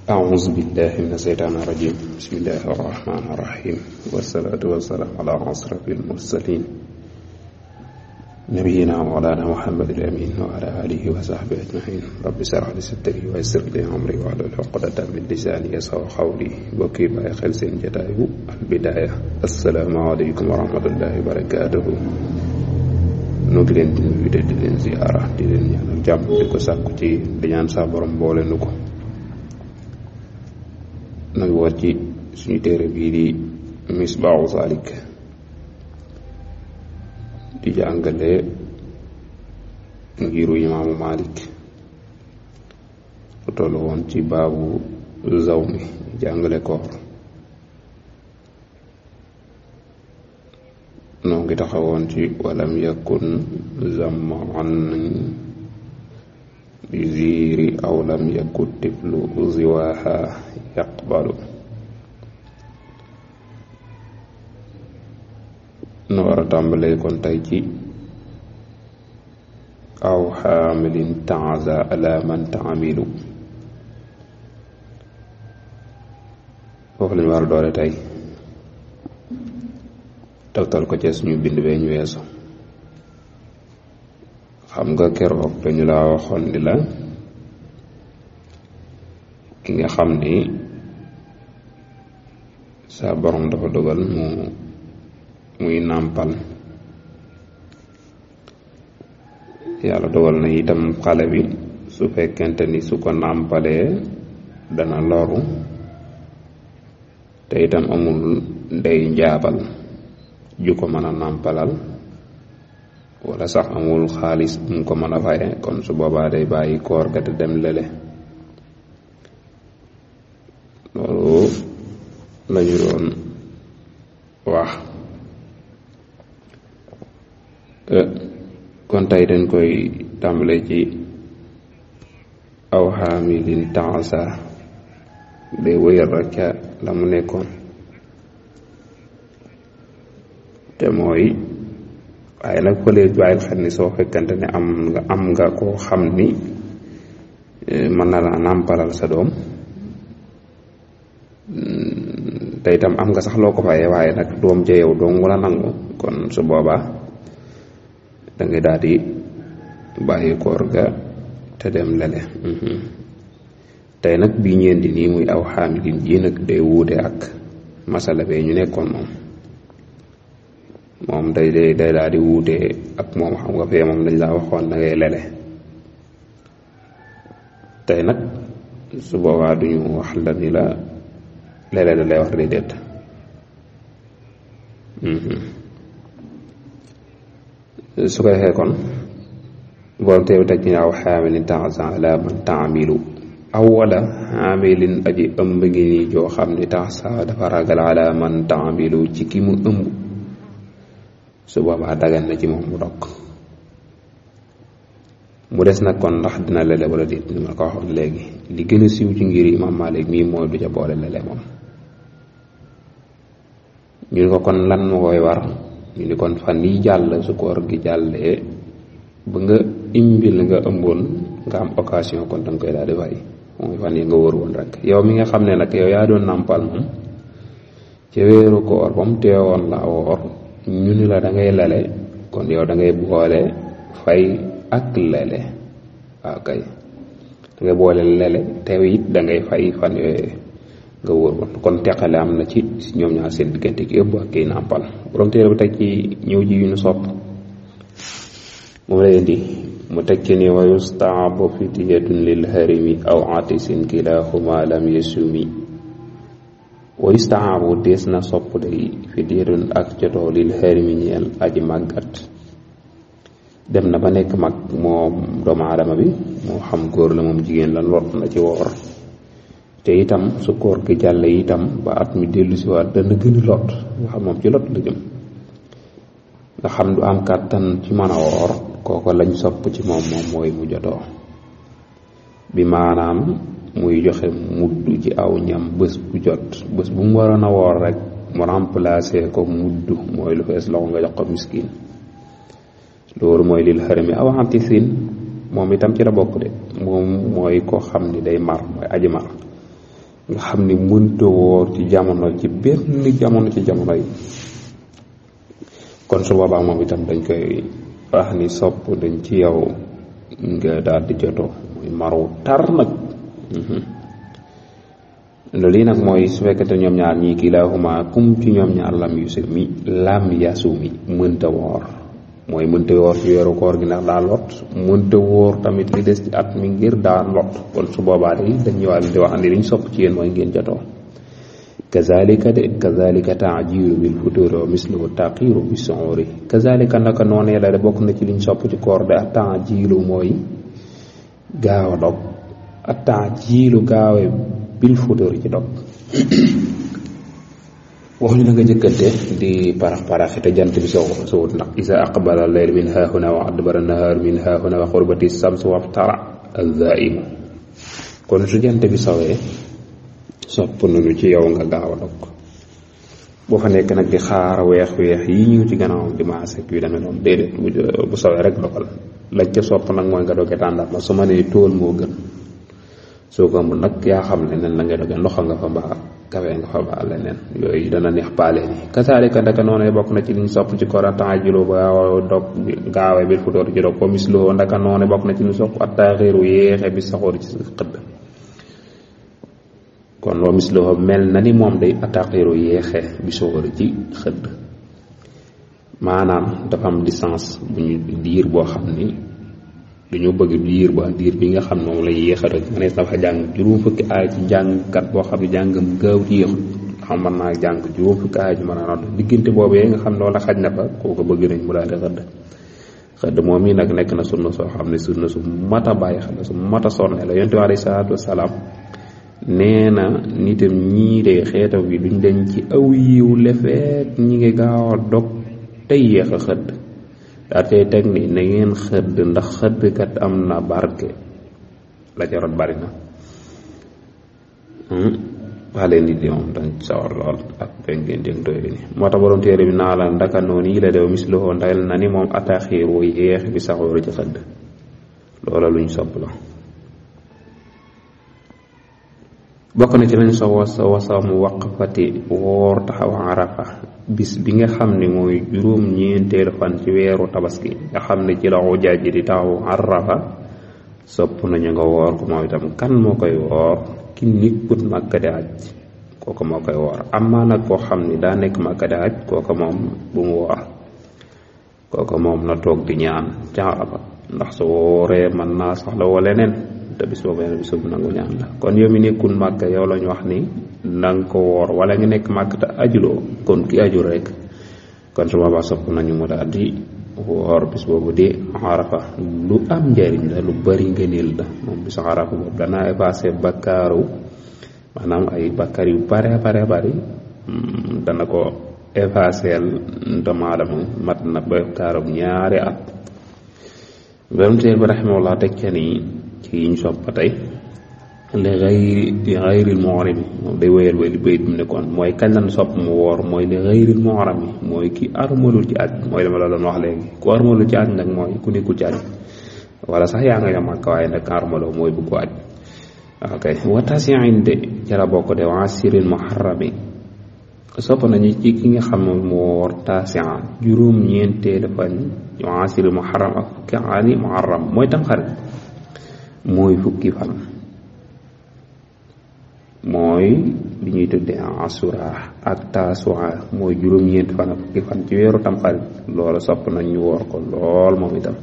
أعوذ بالله من الشيطان الرجيم بسم الله الرحمن الرحيم والصلاة والسلام على أشرف المرسلين نبينا مولانا محمد الأمين وعلى آله وصحبه أجمعين رب اشرح لي صدري ويسر لي أمري واحلل عقدة من لساني يفقهوا قولي bokki bàyyi xel seen jotaayu Al Bidaaya asalaamaaleykum wa rahmatullahi wa barakaatuhu nu ngi leen di nuyu di leen ziyaara di leen ñaanal jàmm di ko sàkku ci di ñaan sa borom boole nu ko nag war ci suñu téere bii di Misbaahu Saalik di jàngale ngiru imaamu Maalik lu toll woon ci baabu zawmi jàngale koor noo ngi taxawoon ci walam yakun zamman bi ziiri aw lam yakun tiflu ziwaaha yaqbalu nu war a tàmbalee kon tey ci aw xaamilin taaza ala man taamilu foofu lañu war a doole tey tawtal ko ci suñu bind bee ñu weesu xam nga keroog dañu la waxoon ni la ki nga xam ni sa borom dafa dogal muy nàmpal yàlla dogal na itam xale bi su fekkente ni su ko nàmpalee dana loru te itam amul ndey njaabal ju ko mën a nàmpalal wala sax amul xaalis bu mu ko mën a faye kon su boobaa day bàyyi koor ga te dem lele loolu lañu doon wax kon tey dañ koy tàmbale ci aw xaamilin taasa day wëyal rek ca la mu nekkoon te mooy waaye nag fële bàyyil xel ni soo fekkante ne am nga koo xam ni mën na la nàmpalal sa doom te itam am nga sax loo ko fayee waaye nag doom ja yow dong la nangu kon su boobaa da ngay daal di bàyyi koor ga te dem lele tey nag bii ñeenti nii muy aw xaamilin ji nag day wuute ak masala bee ñu nekkoon moom day daal di wuute ak moom xam nga fee moom dañ laa waxoon da ngay lele tey nag su boobaa duñu wax la ni la lele da lay wax déedéet su ko defee kon borom teew teg ci aw xaamilin taasa ala man taamilu aw wala xaamilin aji ëmb ngi nii joo xam ni taasa dafa ragal ala man taamilu ci ki mu ëmb su boobaa dagan na ci moom mu dog mu des nag kon ndax dina lele wala déet ni ma ko waxoon léegi li gën a siiw ci ngir Imaam Maalik mii mooy du ca boole lele moom ñu ni ko kon lan moo koy war ñu ni kon fan yi jàll su koor gi jàllee ba nga imbil nga ëmboon nga am occasion kon danga koy daal di fay mooy fan yi nga wër woon rek yow mi nga xam ne nag yow yaa doon nàmpal moom ci weeru koor ba mu teewoon la woor ñu ni la da ngay lele kon yow da ngay boole fay ak lele waaw kay da ngay boole lele teew it da ngay fay fan yooyu nga wóor woon kon teqale am na ci ñoom ñaar seen diggante ki ëpp ak kiy nàmpal borom téere bu teg ci ñëw ji yu ñu sopp moom la indi mu teg ci ni wa yustaabu fidyatun lil harimi aw atisin kilahuma lam yasumi wa yustaabu dees na sopp day fidyatun ak jotoo lil harimi ñeel aji màggat dem na ba nekk mag moom doomu aadama bi moo xam góor la moom jigéen la lot na ci woor te itam su koor gi jàlle itam ba at mi dellu si waat dana gën a lot nga xam moom ci lot la jëm nga xam du am kàttan ci mën a woor kooko lañ sopp ci moom mooy mu jotoo bi maanaam muy joxe mudd ci aw ñam bés bu jot bés bu mu waroon a woor rek mu remplacer ko mudd mooy lu fees loxo nga jox ko miskin loolu mooy lil xarami aw antisin moom itam ci la bokk de moom mooy koo xam ni day mar mooy aji mar nga xam ni mënta woor ci jamono ci benn jamono ci jamono yi kon su boobaa moom itam dañ koy wax ni sopp dañ ci yow nga daal di jotoo muy maru tar nag loolu yi nag mooy su fekkete ñoom ñaar ñii kilaahuma kum ci ñoom ñaar lam yasumi mënta woor mooy mënta woor ci weeru koor gi ndax daa lot mënta woor tamit li des ci at mi ngir daa lot kon su boobaa day dañuy wàll di wax ni liñ sopp ci yéen mooy ngeen jotoo kazalika taajilu bil futuri wa misluhu taqiru bi suuri kazalika naka noonee la de bokk na ci liñ sopp ci koor de ak taajilu mooy gaaw a dog ak taajilu gaawe bil futuri ci dog waxuñu na nga jëkkante di parax te jant bi sowut ndax isa aqbala al-layl min haahuna wa adbara an-nahaar min haahuna wa xurbati samsu waftara az-zaa'imu kon su jant bi sowee sopp nañu ci yow nga gaaw a dog boo fa nekk nag di xaar weex-weex yi ñu ci gannaaw di maase yu demee noonu déedéet bu sowee rek dogal lañ ca sopp nag mooy nga doge tàndar ma su ma nee tóol moo gën soo ko amul nag yaa xam ne nen la ngay doge ndox nga fa mbaa kawe nga fa mbaa leneen yooyu dana neex paale ni kasaalika ndaka noonu bokk na ci liñ sopp ci koor ta'jilu ba dog gaawee bil futuur ci dog ko misloo ndaka noonu bokk na ci liñ sopp at-taaxiiru yéexe bi saxoor ci xëdd kon wa misloo mel na ni moom day at-taaxiiru yéexe bi saxoor ci xëdd maanaam dafa am distance bu ñu diir boo xam ni dañoo bëgg diir bi nga xam moom la yéexa rek ma ne dafa jàng juróom fukki aay ci jàngkat boo xam ne jàngam gaaw ci yéexut xam mën naa jàng juróom fukki aay ci mën a nodd diggante boobee nga xam ne loola xaj na fa kooku bëgg nañ mu daal di xëdd moom yi nag nekk na sunna soo xam ne sunna su mat a bàyyi xel su mat a sonne la yonent bi alayhi salaatu wasalaam nee na nitam ñii de xeetaw bi duñ dañ ci aw yiw lefeet ñi ngi gaaw a dog tey yéex a xëdd daa tey teg ni na ngeen xëdd ndax xëdd kat am na barke la ca rot bari na wax leen nit ñi moom dañ sawar lool ak dañ ngeen jëng doy ni moo tax borom téere bi naa la ndaka noonu yi la dew misluhoo ndayal na ni moom ataxiir wu yéex bi saxooru ci xëdd loola luñ sopp la bokk na ci lañ so wasamu waqfati woor taxaw arafa bis bi nga xam ne mooy juróom ñeenteelu fan ci weeru tabaski nga xam ne ci la ujaaj di taxaw arafa sopp nañu nga woor ko moom itam kan moo koy woor ki nekkut Makka di aj kooku moo koy woor amaa nag koo xam ni daa nekk Makka di aj kooku moom bu mu woor kooku moom na toog di ñaan ca Arafa ndax su wooree mën naa soxla wala leneen te bis boobu yenn bis bu nangu ñaan la kon yow mi nekkul Makka yow lañu wax ni nanga ko woor wala nga nekk Makka te ajuloo kon ki aju rek kon su boobaa sopp nañu mu daal di woor bis boobu di Arafa lu am njariñ la lu bari ngëneel la moom bisu Arafa boobu dana effacé bakkaaru maanaam ay bakkaar yu bare bari dana ko effaceel doomu aadama mat na bakkaaram ñaari at borom téere bi rahimahullah teg ca nii ci yiñ sopp ba tey li gayril muhrimi moom day wéyal li bayit mu nekkoon mooy kañ lan sopp mu woor mooy li gayril muhrimi mooy ki armalul ci aj mooy dama la doon wax léegi ku armalul ci aj nag mooy ku nekkul ci aj wala sax yaa nga yam ak waaye nag armaloo mooy bu ko aj ok wa tasiin de jara bokk de wa asiril muharrami sopp nañu ci ki nga xam ne mu woor tasian juróom ñeenteelu fan wa asiril muharram ak fukki ani muharram mooy tam xarit mooy fukki fan mooy li ñuy tuddee asura ak tasua mooy juróom-ñeent fan ak fukki fan ci weeru tamxarit loola sopp nañ ñu woor ko lool moom itam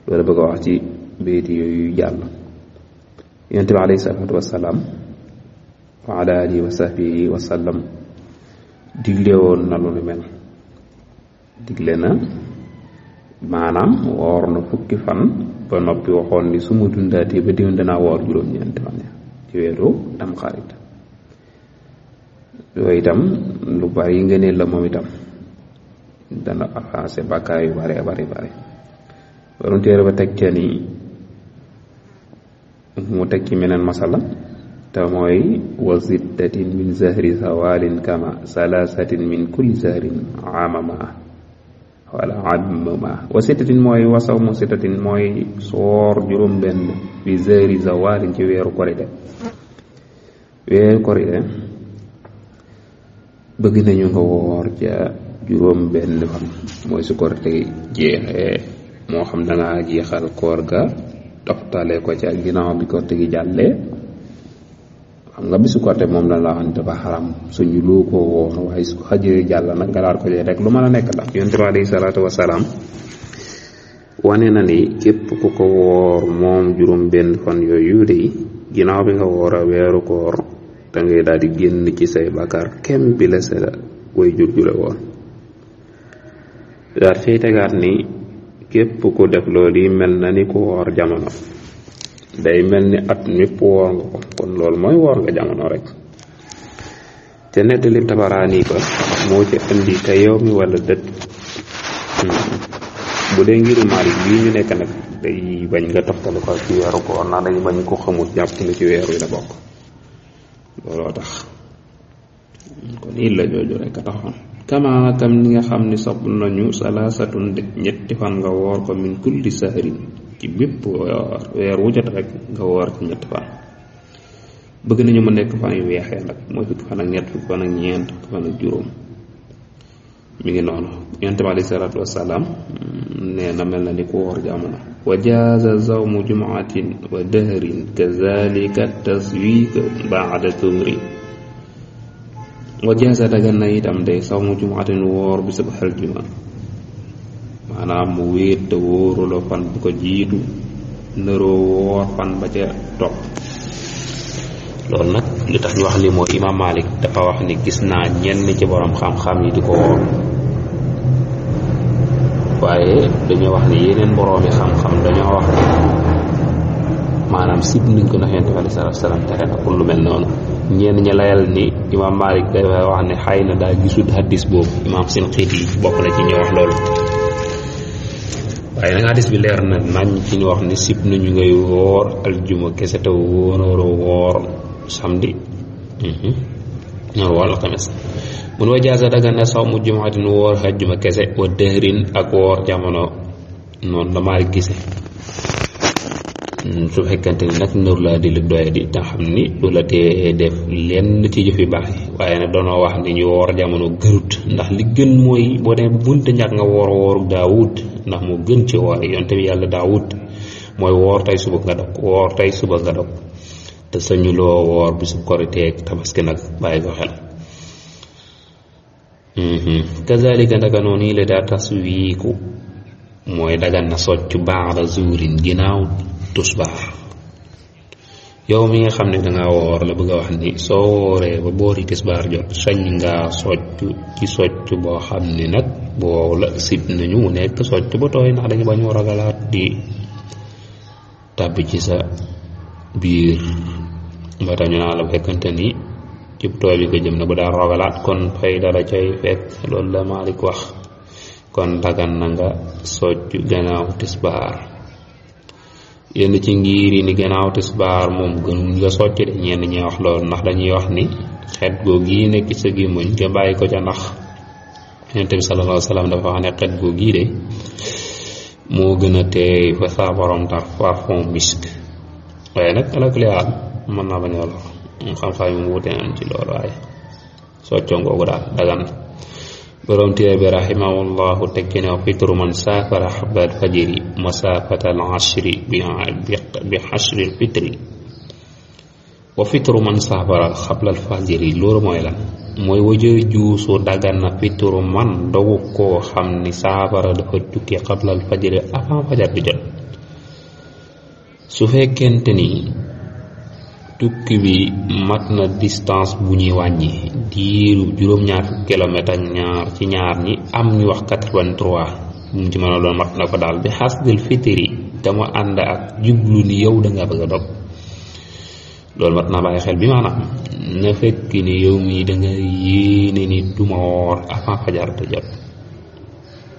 loolu bëgg a wax ci béyti yooyu jàll yonent bi alayhi salaatu wasalaam wa ala alihi wa sahbihi wa sallam digle woon na lu ni mel digle na maanaam woor na fukki fan ba noppi waxoon ni su ma dundaatee ba déwén danaa woor juróom-ñeenti fan ci weeru tamxarit yooyu itam lu bari ngëneel la moom itam dana avancé bàkkaar yu bari waroon téere ba teg ca ni mu teg ci meneen masala te mooy wa sittatin min zahri zawalin kama salasatin min kulli zahrin amama wala amama wa sittatin mooy wasaw mu sittatin mooy soor juróom benn bi zahri zawalin ci weeru korite weeru koor yi bëgg nañu nga woor ca juróom benn fan mooy su koor te jeexee moo xam da ngaa jeexal koor ga toftale ko ca ginnaaw bi koor te gi jàllee xam nga bisu koor te moom la wax ni dafa xaram suñu loo ko woor waaye su xajee jàll nag nga daal ko jee rek lu mën a nekk ndax yonent bi alayhi salaatu wasalaam wane na ni képp ku ko woor moom juróom benn fan yooyu de ginnaaw bi nga woor a weeru koor da ngay daal di génn ci say bakkaar kem bi la sa way jur jule woon daal fay tegaat ni képp ku def loolu yi mel na ni ku woor jamono day mel ni at mépp woor nga ko kon loolu mooy woor nga jamono rek te nettali Tabaraani ba moo ci indi te yow mi wala dët bu dee ngiru Maalik bii ñu nekk nag day bañ nga toftale ko ci weeru koor ndax dañu bañ ko xamut jàpp ni ci weer wi la bokk looloo tax kon illa jooju rek a taxoon kama kam ni nga xam ni sopp nañu salaasatun ñetti fan nga woor ko min kulli sahrin ci bépp weer wu jot rek nga woor ci ñetti fan bëgg nañu mu nekk fan yu weexee nag mooy fukki fan ak ñett fukki fan ak ñeent fukki fan ak juróom mi ngi noonu yonent bi alayhi salaatu wasalaam nee na mel na ni ku woor jamono wa jaaza zawmu jumaatin wa dahrin kazalika taswiik baada tumri wa jaaza dagan na itam day sawmu jumaatin woor bi sub aljuma maanaam mu wéet te wóoruloo fan bu ko jiitu nëroo woor fan ba ca topp loolu nag li tax ñu wax li moo Imaam Malik dafa wax ni gis naa ñenn ci borom xam-xam yi di ko woor waaye dañoo wax ni yeneen boroomi xam-xam dañoo wax ni maanaam sib nañ ko ndax Yonent bi alayhi salaatu wa salaam tere na pour lu mel noonu ñenn ñi layal ni Imaam Malik dafa wax ne xëy na daa gisul hadis boobu Imaam Sinqiiti yi bokk na ci ñu wax loolu waaye nag hadis bi leer na nañ ci ñu wax ni sib nañu ngay woor aljuma kese te wóoroo woor samedi ñor wal alxames mun wa jaaza dagan na sawmu jumaatin woor aljuma kese wa dëhrin ak woor jamono noonu la Maalik gise su fekkante ni nag nur laa di lu doye di te xam ni du la tee def lenn ci jëf yu baax yi waaye nag doonoo wax ni ñu woor jamono gërut ndax li gën mooy boo demee bu bunte ñàkk nga woor wooru Daawud ndax moo gën ci woor yi yonte bi yàlla Daawud mooy woor tey suba nga dog woor tey suba nga dog te sañu loo woor bisu korite ak tabaski nag bàyyi ko xel kazalika ndaka noonu yi la daa taswiiku mooy dagan na soccu baada zuurin ginnaaw tusbaar yow mi nga xam ne danga woor la bëgg a wax ni soo wooree ba boori tisbaar jot sañ ngaa soccu ci soccu boo xam ne nag boo la sib nañu mu nekk soccu ba tooy ndax dañu bañu ragalaat di tàbbi ci sa biir ba tax ñu naa la fekkante ni ci tooy bi ko jëm na bu daal ragalaat kon fay dara cay fekk loolu la Maalik wax kon dagan na nga soccu gannaaw tisbaar yenn ci ngir yi ni gannaaw tisbaar moom gënul nga socc de ñenn ñi wax loolu ndax dañuy wax ni xet googu yi nekk sa gémmiñ nga bàyyi ko ca ndax Yonent bi sallallahu alayhi wa sallam dafa wax ne xet googu yi de moo gën a teey fa saa borom tax parfum misk waaye nag alakuli haal mën naa bañ a lor xam-xam yi mu wute nañ ci loolu waaye soccoo ngoogu daal dagan borom téere bi rahimahullahu tekki ne fitru man saafara xabal fajiri masaafata al ashri bi ashri al fitri wa fitru man saafara xabla al fajiri loolu mooy lan mooy wajër juusu dagan na fitru man dogu koo xam ni saafara dafa tukki xabla al fajiri avant fajar bi jot su fekkente ni tukki bi mat na distance bu ñuy wàññi diiru juróom-ñaar fukki kilomètre ak ñaar ci ñaar ñi am ñu wax 83 mu ci mën a doon mat na ko daal bi xasdil fitri dama ànd ak jublu ni yow da nga bëgg a dog loolu mat naa bàyyi xel bi maanaam na fekk ni yow mii da nga yéene ni duma woor avant fajar te jot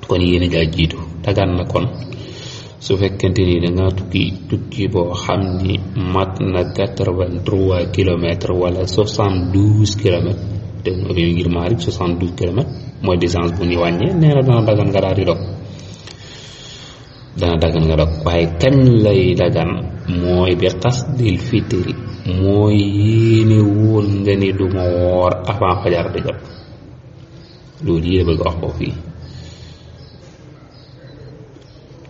kon yéene jaa jiitu dagan na kon su fekkente ni da nga tukki boo xam ni mat na 83 kilomètres wala 72 kilomètres te yooyu ngir Maalik 72 kilomètres mooy distance bu ñu wàññee nee na dana dagan nga daal di dog dana dagan nga dog waaye kañ lay dagan mooy bi qasdil fitri mooy yéene woon nga ni du ma woor avant fajar di jot loolu yi bëgg wax ko fii.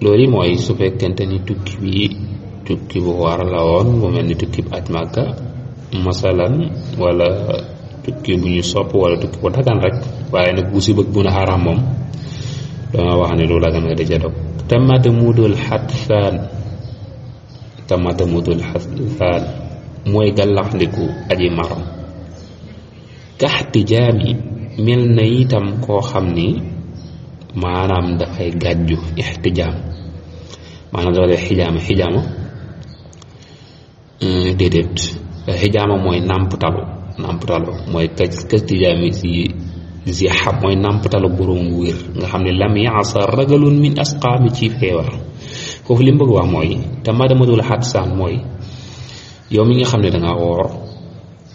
loolu yi mooy su fekkente ni tukki bu war la woon bu mel ni tukki bu aj Màkka masalan wala tukki bu ñu sopp wala tukki bu dagan rek waaye nag bu si bëgg bu na xaram moom dama wax ne lu dagan nga da ca dog tamadamudul xasaan mooy gàllaxndiku aji maram kaxtijaami mel na itam koo xam ni maanaam dafay gàjju ixtijaam maanaam dafa def xijaama déedéet xijaama mooy nàmptalu mooy kaxtijaami si xab mooy nàmptalu borom wér nga xam ne lam yaasa ragalun min asqaami ci feebar foofu li mu bëgg wax mooy te madamatul xadsaan mooy yow mi nga xam ne danga woor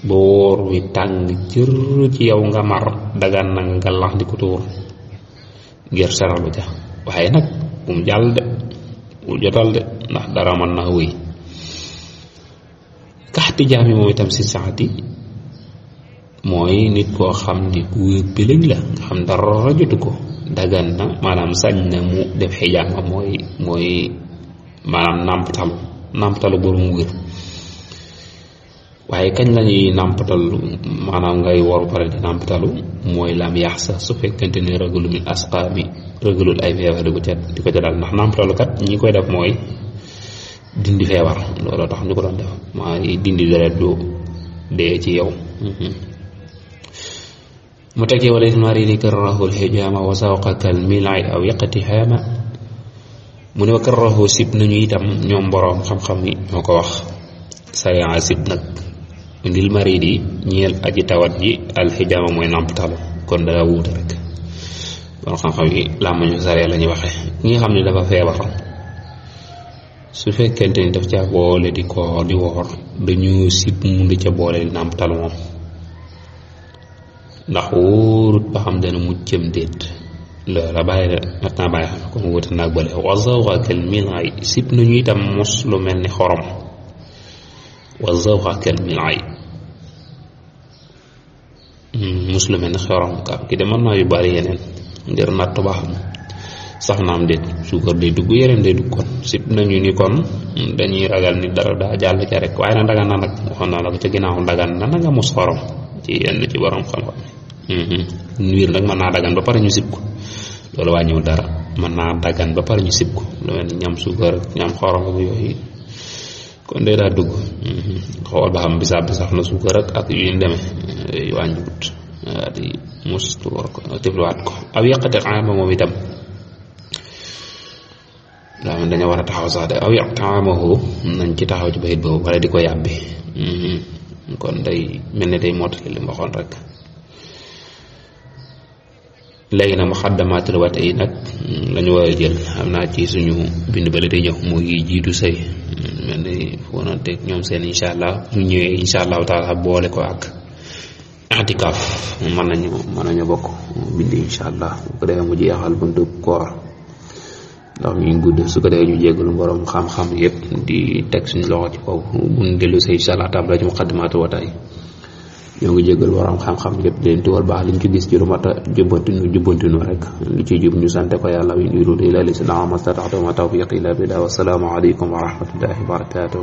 ba woor wi tàng jër ci yow nga mar dagan na nga lax di ko tuur ngir saralu ja waaye nag bu mu jàll de bu jotal de ndax dara mën na wéy kaxti jaami moom itam si saati mooy nit koo xam ni ku pëlëg la nga xam dara jotu ko dagan na maanaam sañ na mu def xijaama mooy maanaam nàmptalu borom wér waaye kañ lañuy nàmpatalu maanaam ngay waru pare di nàmpatalu mooy lam yaax sa su fekkente ni ragalu min asqaami ragalul ay feebar di ko ca daal ndax nàmpatalu kat ñi koy def mooy dindi feebar looloo tax ñu ko doon def mooy dindi deret du dee ci yow mu tekkee wala ismarini karrahu alxijaama wa sawqaka almilay aw iqtihaama mu ne wa karrahu sib nañu itam ñoom boroom xam-xam yi ñoo ko wax sariya sib nag ndil marid yi ñeel aji tawat ji alxijaama mooy nàmptalu kon dara wuute rek boroom xam-xam yi làmmañu sariya la ñuy waxee ñi nga xam ne dafa feebar su fekkente ni daf ca boole di woor dañu sib mu di ca boole di nàmptalu moom ndax wóorut ba xam dana muccam déet loola bàyyi mat naa bàyyi xam kon wuute naag bale wa zawqakal milay sib nañu itam mos lu mel ni xorom wa zawqakal milay mos lu mel ni xorom ka ki de mën naa yu bari yeneen ngir natt ba xam sax naam déet suukar day dugg yeneen day dugg kon sib nañu ni kon dañuy ragal ni dara daa jàll ca rek waaye nag dagan na nag waxoon naa la ko ca ginnaaw dagan na nga mos xorom ci yenn ci borom xam-xam niir nag mën naa dagan ba pare ñu sib ko loolu wàññiwul dara mën naa dagan ba pare ñu sib ko lu mel ni ñam suukar ñam xorom ak yooyu kon day daa dugg xool ba xam bisaab bi sax na suukar ak yu ñu demee wàññiwut di mus tuur ko tefluwaat ko aw yàqate ama moom itam daa man dañoo war a taxaw sax de aw yàq taamahu nañ ci taxaw ci bayit boobu wala di ko yàbbi kon day mel ne day mottali li mu waxoon rek léegi nag muxaddamaatul wate yi nag lañu war a jël xam naa ci suñu bind bale day ñëw moo ngi jiitu sëy mel ni foo noon teg ñoom seen incha allah ñu ñëwee incha allahu taala boole ko ak i'tikaaf mën nañu bokk bind incha allah bu ko defee mu jeexal buntu koor ndax mi ngi gudd su ko defee ñu jéggalu borom xam-xam yëpp di teg suñu loxo ci kaw buñ dellu say incha allah taala ci muqaddimaatul wataay ñoo ngi jéggal borom xam-xam yëpp di leen tuwal baax liñ ci gis ci lu mat a jubbantinu rek li ci jub ñu sante ko yàlla wi uriidu illaa l-islaaha mastata'tu wa maa tawfiiqii illaa billaah wa salaamu aleykum wa rahmatullaahi wa barakaatuh